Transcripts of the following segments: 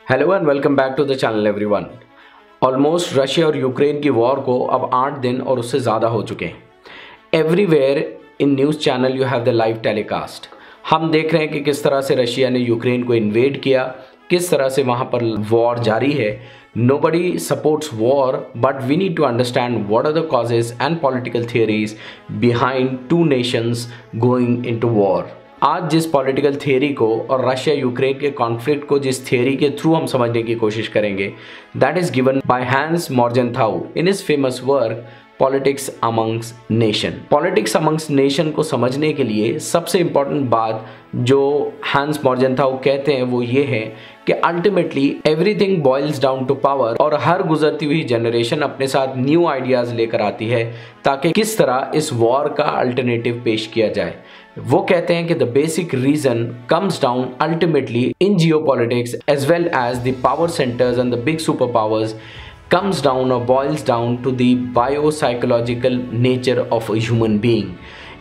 Hello and welcome back to the channel everyone. Almost Russia और Ukraine की war को अब 8 दिन और उससे ज़्यादा हो चुके हैं। Everywhere in news channel you have the live telecast. हम देख रहे हैं कि किस तरह से रशिया ने यूक्रेन को इन्वेड किया, किस तरह से वहाँ पर वॉर जारी है। Nobody supports war, but we need to understand what are the causes and political theories behind two nations going into war. आज जिस पॉलिटिकल थियरी को और रशिया यूक्रेन के कॉन्फ्लिक्ट को जिस थियरी के थ्रू हम समझने की कोशिश करेंगे, that is given by Hans Morgenthau in his famous work politics amongst nation. Politics amongst nation को समझने के लिए सबसे इंपॉर्टेंट बात जो हैंस मॉर्जेनथाउ कहते हैं वो ये है कि ultimately everything boils down to power, और हर गुजरती हुई जनरेशन अपने साथ न्यू आइडियाज लेकर आती है ताकि किस तरह इस वॉर का अल्टरनेटिव पेश किया जाए। वो कहते हैं कि the basic reason comes down ultimately in geopolitics as well as the power centres and the big super powers comes down or boils down to the biopsychological nature of a human being।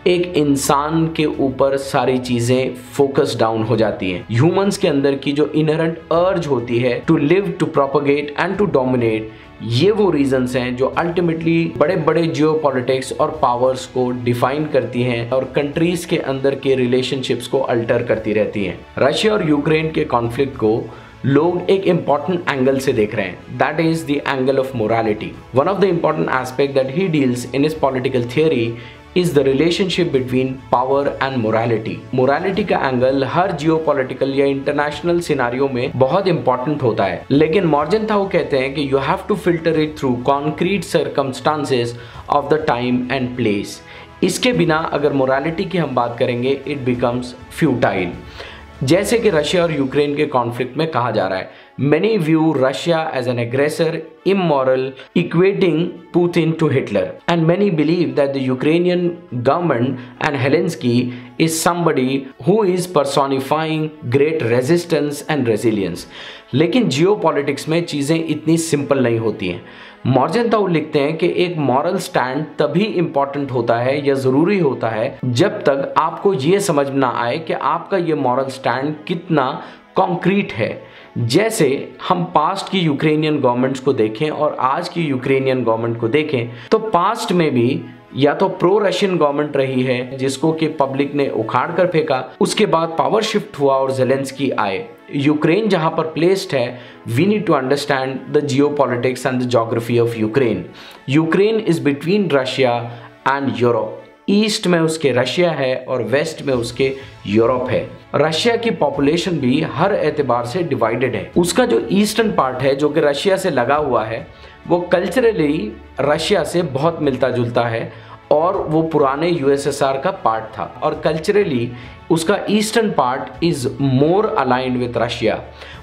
एक इंसान के ऊपर सारी चीज़ें focus down हो जाती हैं। Humans के अंदर की जो इनहेरेंट अर्ज होती है to live, to propagate and to dominate, ये वो रीजंस हैं जो अल्टीमेटली बड़े बड़े जियोपॉलिटिक्स और पावर्स को डिफाइन करती हैं और कंट्रीज के अंदर के रिलेशनशिप्स को अल्टर करती रहती हैं। रशिया और यूक्रेन के कॉन्फ्लिक्ट को लोग एक इंपॉर्टेंट एंगल से देख रहे हैं, that is the angle of morality. One of the important aspect that he deals in his political theory is the relationship between power and morality. Morality का एंगल हर geopolitical या international scenario में बहुत important होता है, लेकिन मॉर्जेनथाउ कहते हैं कि you have to filter it through concrete circumstances of the time and place. इसके बिना अगर मोरालिटी की हम बात करेंगे इट बिकम्स फ्यूटाइल। जैसे कि रशिया और यूक्रेन के कॉन्फ्लिक्ट में कहा जा रहा है, many view Russia as an aggressor, immoral, equating Putin to Hitler, and many believe that the Ukrainian government and Zelensky is somebody who is personifying great resistance and resilience. लेकिन geopolitics में चीज़ें इतनी simple नहीं होती हैं। मॉर्जेनथाउ लिखते हैं कि एक मॉरल स्टैंड तभी इंपॉर्टेंट होता है या ज़रूरी होता है जब तक आपको ये समझ ना आए कि आपका ये मॉरल स्टैंड कितना कॉन्क्रीट है। जैसे हम पास्ट की यूक्रेनियन गवर्नमेंट्स को देखें और आज की यूक्रेनियन गवर्नमेंट को देखें तो पास्ट में भी या तो प्रो रशियन गवर्नमेंट रही है जिसको कि पब्लिक ने उखाड़ कर फेंका, उसके बाद पावर शिफ्ट हुआ और ज़ेलेंस्की आए। यूक्रेन जहां पर प्लेस्ड है, we need to understand the geopolitics and the geography of Ukraine. Ukraine is between Russia and Europe. East में उसके रशिया है और वेस्ट में उसके यूरोप है। रशिया की पॉपुलेशन भी हर एतबार से डिवाइडेड है। उसका जो ईस्टर्न पार्ट है जो कि रशिया से लगा हुआ है वो कल्चरली रशिया से बहुत मिलता जुलता है और वो पुराने यूएसएसआर का पार्ट था, और कल्चरली उसका eastern part is more aligned with Russia.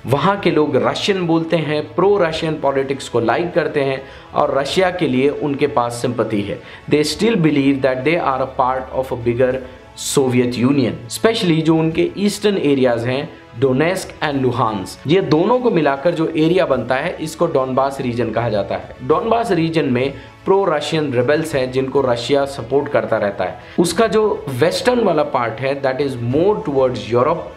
वहाँ के लोग रशियन बोलते हैं, प्रो रशियन पॉलिटिक्स को लाइक करते हैं और रशिया के लिए उनके पास सिंपैथी है। They still believe that they are a part of a bigger Soviet Union. Specially जो उनके ईस्टर्न एरियाज हैं, डोनेस्क एंड लुहांस्क, ये दोनों को मिलाकर जो एरिया बनता है इसको डॉनबास रीजन कहा जाता है। डॉनबास रीजन में प्रो रशियन रिबेल्स हैं जिनको रशिया सपोर्ट करता रहता है। उसका जो वेस्टर्न वाला पार्ट है that is more towards Europe,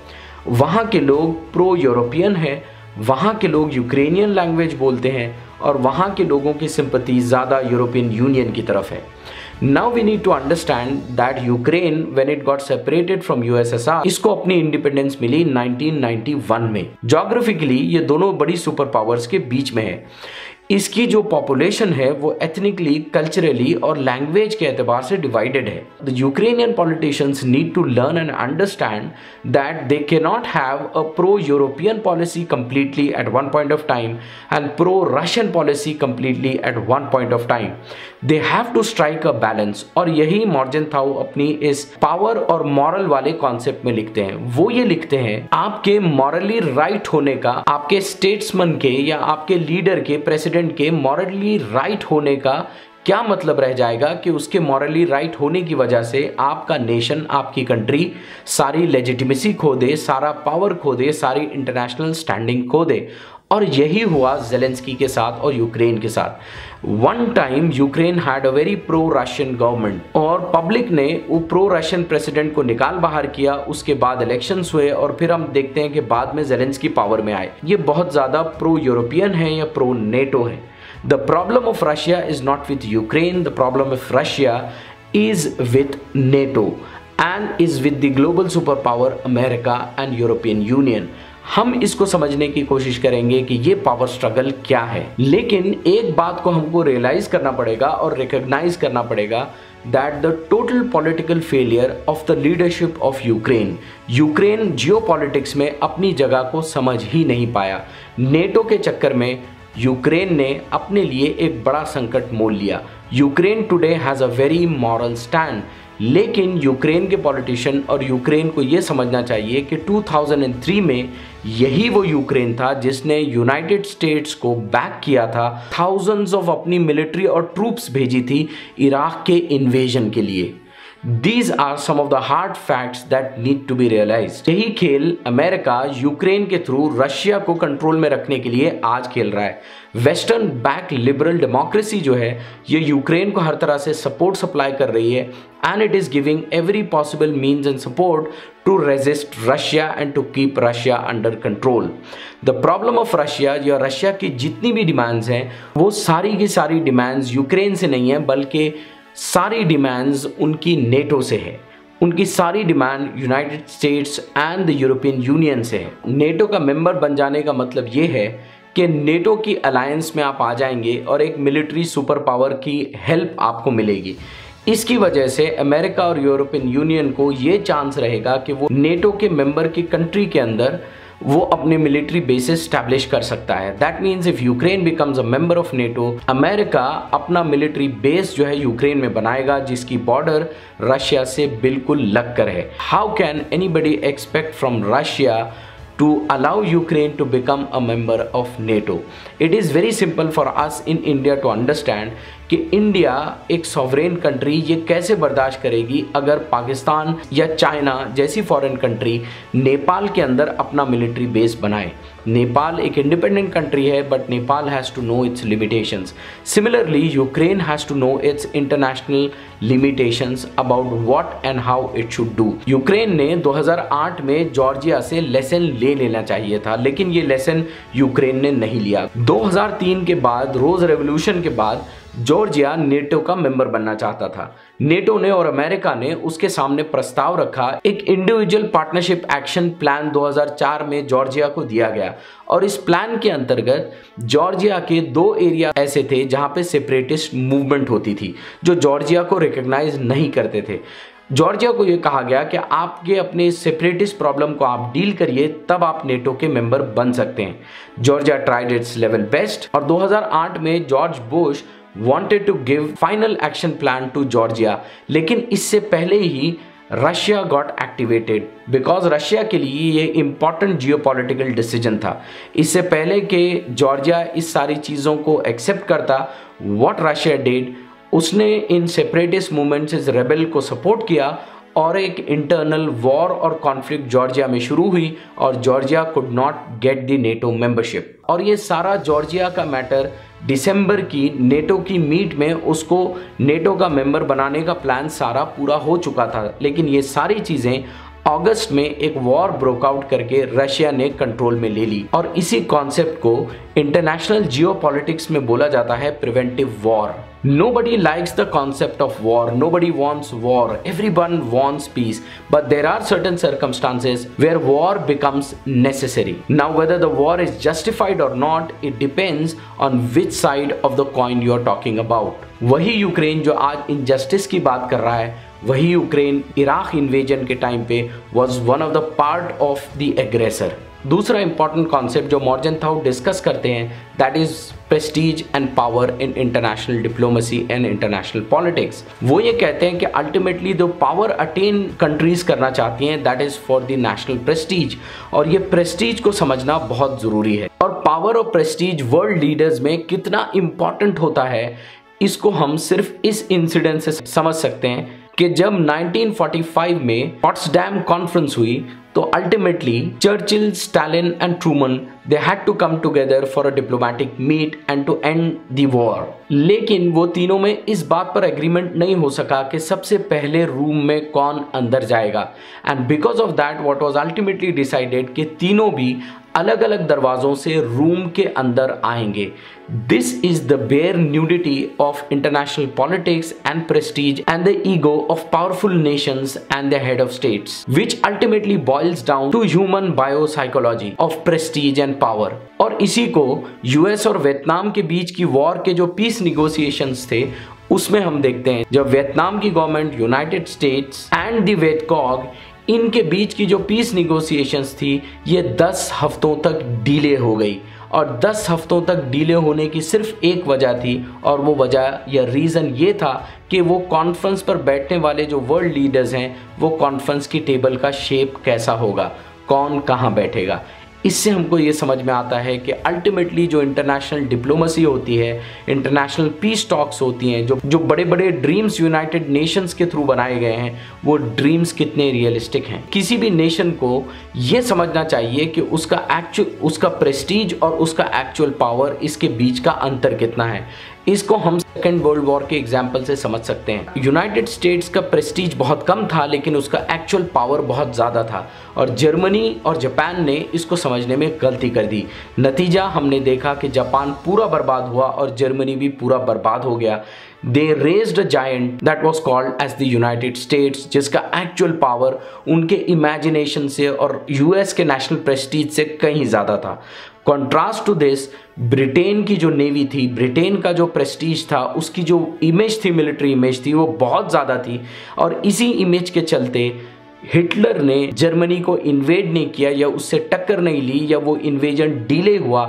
वहाँ के लोग प्रो यूरोपियन हैं, वहाँ के लोग यूक्रेनियन लैंग्वेज बोलते हैं और वहाँ के लोगों की सिंपैथी ज़्यादा यूरोपियन यूनियन की तरफ है। Now we need to understand that Ukraine when it got separated from USSR, इसको अपनी इंडिपेंडेंस मिली 1991 में। जोग्राफिकली ये दोनों बड़ी सुपर पावर्स के बीच में है। इसकी जो पॉपुलेशन है वो एथनिकली, कल्चरली और लैंग्वेज के एतबार से डिवाइडेड है। The Ukrainian politicians need to learn and understand that they can not have a pro European policy completely at one point of time and pro Russian policy completely at one point of time. They have to strike a balance, और यही मॉर्जेनथाउ अपनी इस power और moral वाले concept में लिखते हैं। वो ये लिखते हैं आपके मॉरली राइट होने का, आपके स्टेट्समैन के या आपके लीडर के, प्रेसिडेंट के मॉरली राइट होने का क्या मतलब रह जाएगा कि उसके मॉरली राइट होने की वजह से आपका नेशन, आपकी कंट्री सारी लेजिटिमेसी खो दे, सारा पावर खो दे, सारी इंटरनेशनल स्टैंडिंग खो दे और यही हुआ ज़ेलेंस्की के साथ और यूक्रेन के साथ। One time Ukraine had a very pro Russian government और पब्लिक ने वो प्रो रशियन प्रेसिडेंट को निकाल बाहर किया। उसके बाद इलेक्शंस हुए और फिर हम देखते हैं कि बाद में ज़ेलेंस्की पावर में आए। ये बहुत ज़्यादा प्रो यूरोपियन है या प्रो नेटो है। The problem of Russia is not with Ukraine, the problem of Russia is with NATO and is with the global superpower America and European Union। हम इसको समझने की कोशिश करेंगे कि ये पावर स्ट्रगल क्या है, लेकिन एक बात को हमको रियलाइज करना पड़ेगा और रिकॉग्नाइज करना पड़ेगा that the total political failure of the leadership of Ukraine geopolitics में अपनी जगह को समझ ही नहीं पाया। नेटो के चक्कर में यूक्रेन ने अपने लिए एक बड़ा संकट मोल लिया। Ukraine today has a very moral stand, लेकिन यूक्रेन के पॉलिटिशियन और यूक्रेन को ये समझना चाहिए कि 2003 में यही वो यूक्रेन था जिसने यूनाइटेड स्टेट्स को बैक किया था, थाउजेंड्स ऑफ अपनी मिलिट्री और ट्रूप्स भेजी थी इराक के इन्वेजन के लिए। These are some of the hard facts that need to be realized। यही खेल अमेरिका यूक्रेन के थ्रू रशिया को कंट्रोल में रखने के लिए आज खेल रहा है। वेस्टर्न बैक लिबरल डेमोक्रेसी जो है ये यूक्रेन को हर तरह से सपोर्ट सप्लाई कर रही है and it is giving every possible means and support to resist Russia and to keep Russia under control. The problem of Russia या रशिया की जितनी भी डिमांड्स हैं वो सारी की सारी डिमांड्स यूक्रेन से नहीं है, बल्कि सारी डिमांड्स उनकी नेटो से है। उनकी सारी demand United States and the European union से है। नेटो का मेंबर बन जाने का मतलब ये है कि नेटो की अलायंस में आप आ जाएंगे और एक मिलिट्री सुपर पावर की हेल्प आपको मिलेगी। इसकी वजह से अमेरिका और यूरोपियन यूनियन को ये चांस रहेगा कि वो नेटो के मेंबर की कंट्री के अंदर वो अपने मिलिट्री बेसिस स्टैब्लिश कर सकता है। That means if Ukraine becomes a member of NATO, America अपना मिलिट्री बेस जो है यूक्रेन में बनाएगा जिसकी बॉर्डर रशिया से बिल्कुल लग कर है। How can anybody expect from Russia to allow Ukraine to become a member of NATO? It is very simple for us in India to understand कि इंडिया एक सॉवरेन कंट्री ये कैसे बर्दाश्त करेगी अगर पाकिस्तान या चाइना जैसी फॉरेन कंट्री नेपाल के अंदर अपना मिलिट्री बेस बनाए। नेपाल एक इंडिपेंडेंट कंट्री है but Nepal has to know its limitations. Similarly Ukraine has to know its international limitations about what and how it should do. Ukraine ने 2008 में जॉर्जिया से लेसन ले लेना चाहिए था, लेकिन ये लेसन यूक्रेन ने नहीं लिया। 2003 के बाद रोज रेवोल्यूशन के बाद जॉर्जिया नेटो का मेंबर बनना चाहता था। नेटो ने और अमेरिका ने उसके सामने प्रस्ताव रखा। एक इंडिविजुअल पार्टनरशिप एक्शन प्लान 2004 में जॉर्जिया को दिया गया और इस प्लान के अंतर्गत जॉर्जिया के 2 एरिया ऐसे थे जहां पे सेपरेटिस्ट मूवमेंट होती थी जो जॉर्जिया को रिकॉग्नाइज नहीं करते थे। जॉर्जिया को यह कहा गया कि आपके अपने सेपरेटिस्ट प्रॉब्लम को आप डील करिए, तब आप नेटो के मेंबर बन सकते हैं। Georgia tried it's level best और 2008 में George Bush wanted to give final action plan to Georgia, लेकिन इससे पहले ही Russia got activated because Russia के लिए ये इंपॉर्टेंट जियोपॉलिटिकल डिसीजन था। इससे पहले कि जॉर्जिया इस सारी चीज़ों को एक्सेप्ट करता, व्हाट रशिया डिड, उसने इन सेपरेटिस्ट मूवमेंट्स इस रेबेल को सपोर्ट किया और एक इंटरनल वॉर और कॉन्फ्लिक्ट जॉर्जिया में शुरू हुई और Georgia could not get the NATO membership. और ये सारा जॉर्जिया का मैटर दिसंबर की नेटो की मीट में उसको नेटो का मेंबर बनाने का प्लान सारा पूरा हो चुका था, लेकिन ये सारी चीज़ें अगस्त में एक वॉर ब्रोकआउट करके रशिया ने कंट्रोल में ले ली। और इसी कॉन्सेप्ट को इंटरनेशनल जियोपॉलिटिक्स में बोला जाता है preventive war. Nobody likes the concept of war. Nobody wants war. Everyone wants peace. But there are certain circumstances where war becomes necessary. Now, whether the war is justified or not, it depends on which side of the coin you are talking about. वही Ukraine जो आज injustice की बात कर रहा है, वही Ukraine Iraq invasion के टाइम पे was one of the part of the aggressor। दूसरा इंपॉर्टेंट कॉन्सेप्ट जो मॉर्जेंथाउ डिस्कस करते हैं that is Prestige and power in international diplomacy and international politics. वो ये कहते हैं कि अल्टीमेटली जो पावर अटेन कंट्रीज करना चाहती हैं that is for the national Prestige, और ये प्रेस्टीज को समझना बहुत जरूरी है। और पावर और प्रेस्टीज वर्ल्ड लीडर्स में कितना इंपॉर्टेंट होता है इसको हम सिर्फ इस इंसिडेंट से समझ सकते हैं कि जब 1945 में पॉट्सडैम कॉन्फ्रेंस हुई तो ultimately Churchill, Stalin and Truman they had to come together for a diplomatic meet and to end the war. लेकिन वो तीनों में इस बात पर एग्रीमेंट नहीं हो सका कि सबसे पहले रूम में कौन अंदर जाएगा, and because of that what was ultimately decided कि तीनों भी अलग अलग दरवाजों से रूम के अंदर आएंगे। This is the bare nudity of international politics and prestige and the ego of powerful nations and the head of states, which ultimately boils down to human biopsychology of prestige and power. और इसी को US और Vietnam के बीच की war के जो piece negotiations थे उसमें हम देखते हैं। जब वियतनाम की government, United States and the Vietcong, इनके बीच की जो पीस निगोशिएशंस थी ये 10 हफ्तों तक डिले हो गई। और 10 हफ्तों तक डिले होने की सिर्फ एक वजह थी, और वो वजह या रीज़न ये था कि वो कॉन्फ्रेंस पर बैठने वाले जो वर्ल्ड लीडर्स हैं वो कॉन्फ्रेंस की टेबल का शेप कैसा होगा, कौन कहाँ बैठेगा। इससे हमको ये समझ में आता है कि अल्टीमेटली जो इंटरनेशनल डिप्लोमेसी होती है, इंटरनेशनल पीस टॉक्स होती हैं, जो बड़े बड़े ड्रीम्स यूनाइटेड नेशंस के थ्रू बनाए गए हैं, वो ड्रीम्स कितने रियलिस्टिक हैं। किसी भी नेशन को ये समझना चाहिए कि उसका प्रेस्टीज और उसका एक्चुअल पावर, इसके बीच का अंतर कितना है। इसको हम सेकेंड वर्ल्ड वॉर के एग्जाम्पल से समझ सकते हैं। यूनाइटेड स्टेट्स का प्रेस्टीज बहुत कम था लेकिन उसका एक्चुअल पावर बहुत ज़्यादा था, और जर्मनी और जापान ने इसको समझने में गलती कर दी। नतीजा हमने देखा कि जापान पूरा बर्बाद हुआ और जर्मनी भी पूरा बर्बाद हो गया। They raised a giant that was called as the United States, जिसका एक्चुअल पावर उनके इमेजिनेशन से और यूएस के नेशनल प्रेस्टीज से कहीं ज़्यादा था। कॉन्ट्रास्ट टू दिस, ब्रिटेन की जो नेवी थी, ब्रिटेन का जो प्रेस्टीज था, उसकी जो इमेज थी, मिलिट्री इमेज थी, वो बहुत ज़्यादा थी। और इसी इमेज के चलते हिटलर ने जर्मनी को इन्वेड नहीं किया या उससे टक्कर नहीं ली या वो इन्वेजन डिले हुआ।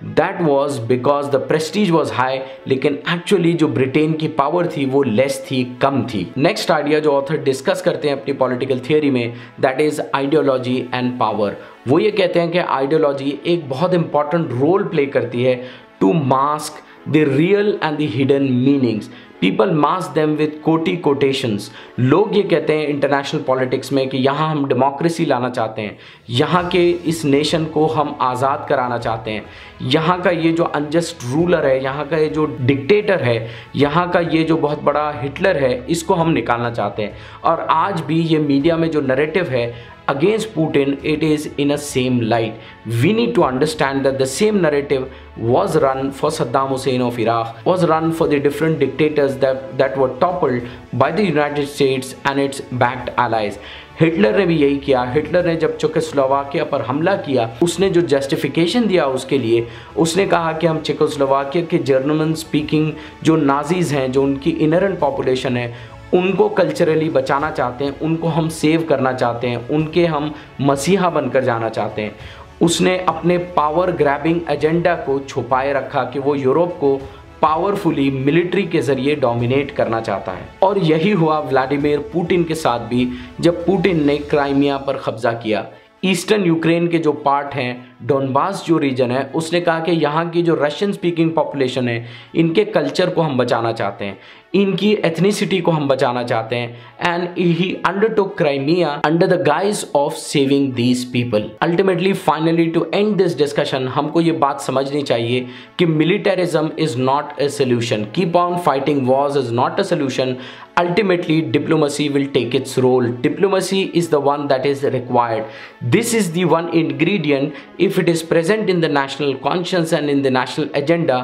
That was because the Prestige was high, लेकिन एक्चुअली जो ब्रिटेन की पावर थी वो लेस थी, कम थी। नेक्स्ट आइडिया जो ऑथर डिस्कस करते हैं अपनी पॉलिटिकल थियोरी में, that is ideology and power. वो ये कहते हैं कि आइडियोलॉजी एक बहुत इंपॉर्टेंट रोल प्ले करती है to mask the real and the hidden meanings. People mask them with quote quotations. लोग ये कहते हैं इंटरनेशनल पॉलिटिक्स में कि यहाँ हम डेमोक्रेसी लाना चाहते हैं, यहाँ के इस नेशन को हम आज़ाद कराना चाहते हैं, यहाँ का ये जो अनजस्ट रूलर है, यहाँ का ये जो डिक्टेटर है, यहाँ का ये जो बहुत बड़ा हिटलर है, इसको हम निकालना चाहते हैं। और आज भी ये मीडिया में जो नैरेटिव है against Putin, it is in a same light. We need to understand that the same narrative was run for Saddam Hussein of Iraq, was run for the different dictators that were toppled by the United States and its backed allies. Hitler ने भी यही किया। Hitler ने जब Czechoslovakia पर हमला किया, उसने जो जस्टिफिकेशन दिया उसके लिए, उसने कहा कि हम चेकोस्लोवाकिया के जर्मन स्पीकिंग जो नाजीज़ हैं, जो उनकी इनरेंट पॉपुलेशन है, उनको कल्चरली बचाना चाहते हैं, उनको हम सेव करना चाहते हैं, उनके हम मसीहा बनकर जाना चाहते हैं। उसने अपने पावर ग्रैबिंग एजेंडा को छुपाए रखा कि वो यूरोप को पावरफुली मिलिट्री के जरिए डोमिनेट करना चाहता है। और यही हुआ व्लादिमीर पुतिन के साथ भी, जब पुतिन ने क्राइमिया पर कब्जा किया। ईस्टर्न यूक्रेन के जो पार्ट हैं, डोनबास जो रीजन है, उसने कहा कि यहाँ की जो रशियन स्पीकिंग पॉपुलेशन है, इनके कल्चर को हम बचाना चाहते हैं, इनकी एथनिसिटी को हम बचाना चाहते हैं। And he undertook Crimea under the guise of saving these people. Ultimately finally to end this discussion, हमको ये बात समझनी चाहिए कि militarism is not a solution, keep on fighting wars is not a solution. Ultimately, diplomacy will take its role. Diplomacy is the one that is required. This is the one ingredient. If it is present in the national conscience and in the national agenda,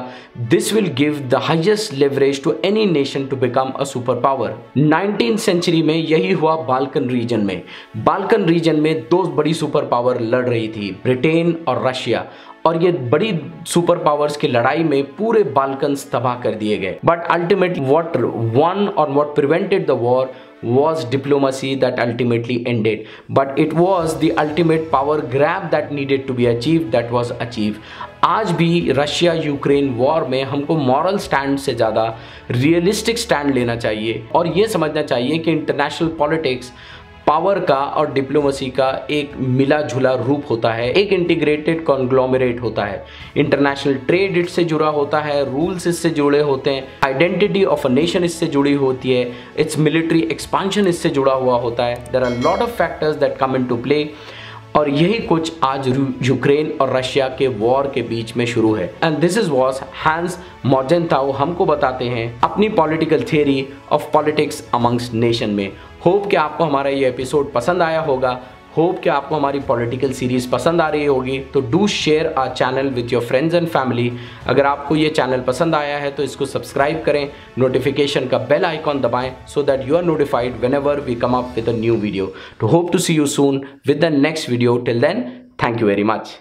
this will give the highest leverage to any nation to become a superpower. 19th century में यही हुआ Balkan reason में। Balkan reason में दो बड़ी super power लड़ रही थी, ब्रिटेन और रशिया। और ये बड़ी सुपर पावर्स की लड़ाई में पूरे बाल्कन्स तबाह कर दिए गए। बट अल्टीमेटली व्हाट वन और what prevented the war was diplomacy that ultimately ended, but it was the ultimate power grab that needed to be achieved that was achieved. आज भी रशिया यूक्रेन वॉर में हमको moral stand से ज़्यादा realistic stand लेना चाहिए और ये समझना चाहिए कि इंटरनेशनल पॉलिटिक्स पावर का और डिप्लोमेसी का एक मिला जुला रूप होता है, एक इंटीग्रेटेड कॉन्ग्लोमरेट होता है। इंटरनेशनल ट्रेड इससे जुड़ा होता है, रूल्स इससे जुड़े होते हैं, आइडेंटिटी ऑफ अ नेशन इससे जुड़ी होती है, इट्स मिलिट्री एक्सपांशन इससे जुड़ा हुआ होता है। There are lot of factors that come into play. और यही कुछ आज यूक्रेन और रशिया के वॉर के बीच में शुरू है। And this is was Hans Morgenthau हमको बताते हैं अपनी political theory of politics amongst nation में। होप कि आपको हमारा ये एपिसोड पसंद आया होगा। होप कि आपको हमारी पॉलिटिकल सीरीज पसंद आ रही होगी। तो do share our channel with your friends and family. अगर आपको ये चैनल पसंद आया है तो इसको सब्सक्राइब करें, नोटिफिकेशन का बेल आइकॉन दबाएं so that you are notified whenever we come up with a new video. तो hope to see you soon with the next video. Till then, thank you very much.